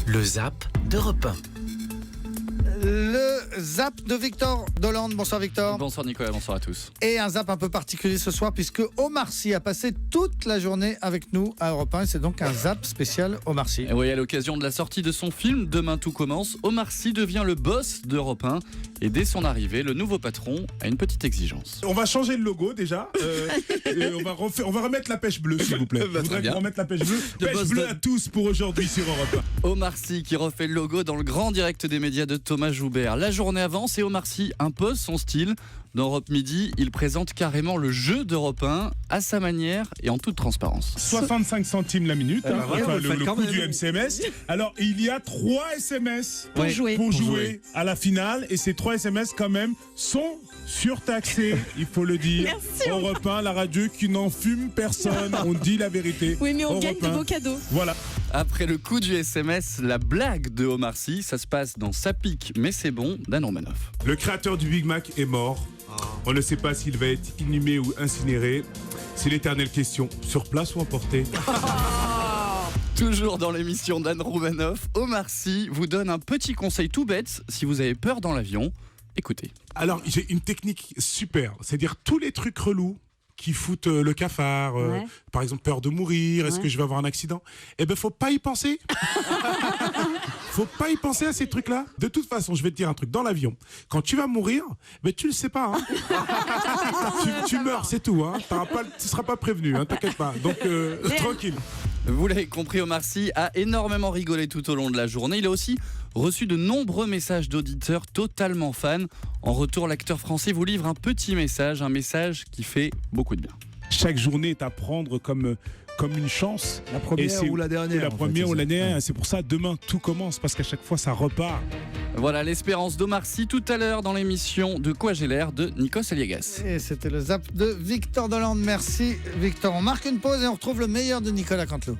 Le Zap d'Europe 1. Le Zap de Victor Dolande. Bonsoir Victor. Bonsoir Nicolas, bonsoir à tous. Et un Zap un peu particulier ce soir puisque Omar Sy a passé toute la journée avec nous à Europe 1 et c'est donc un Zap spécial Omar Sy. Et oui, à l'occasion de la sortie de son film Demain tout commence, Omar Sy devient le boss d'Europe 1 et dès son arrivée, le nouveau patron a une petite exigence. On va changer le logo déjà. Et on va remettre la pêche bleue, s'il vous plaît. Je voudrais qu'on remette la pêche bleue. Pêche bleue à tous pour aujourd'hui sur Europe 1. Omar Sy qui refait le logo dans le grand direct des médias de Thomas Joubert. La journée avance et Omar Sy impose son style. Dans Europe Midi, il présente carrément le jeu d'Europe 1 à sa manière et en toute transparence. 65 centimes la minute, voilà, le coût du MCMS. Alors, il y a 3 SMS pour jouer à la finale. Et ces 3 SMS, quand même, sont surtaxés, il faut le dire. Merci. Europe 1, la radio qui n'en fume personne. On dit la vérité. Oui, mais on Europe gagne de 1. beaux cadeaux. Voilà. Après le coup du SMS, la blague de Omar Sy, ça se passe dans Ça pique mais c'est bon d'Anne Romanoff. Le créateur du Big Mac est mort. On ne sait pas s'il va être inhumé ou incinéré. C'est l'éternelle question. Sur place ou emporté? Toujours dans l'émission d'Anne Romanoff, Omar Sy vous donne un petit conseil tout bête si vous avez peur dans l'avion. Écoutez. Alors, j'ai une technique super. C'est-à-dire tous les trucs relous qui foutent le cafard, par exemple peur de mourir, est-ce que je vais avoir un accident? Eh ben, faut pas y penser. Faut pas y penser à ces trucs-là. De toute façon, je vais te dire un truc. Dans l'avion, quand tu vas mourir, ben, tu le sais pas. Hein. tu meurs, c'est tout. Hein. Tu seras pas prévenu, hein, t'inquiète pas. Donc, tranquille. Vous l'avez compris, Omar Sy a énormément rigolé tout au long de la journée. Il a aussi reçu de nombreux messages d'auditeurs totalement fans. En retour, l'acteur français vous livre un petit message, un message qui fait beaucoup de bien. Chaque journée est à prendre comme une chance. La première ou la dernière. La première ou la dernière. C'est pour ça, demain, tout commence, parce qu'à chaque fois, ça repart. Voilà l'espérance d'Omar Sy tout à l'heure dans l'émission De quoi j'ai l'air de Nikos Aliagas. Et c'était le Zap de Victor Dolande. Merci Victor. On marque une pause et on retrouve le meilleur de Nicolas Canteloup.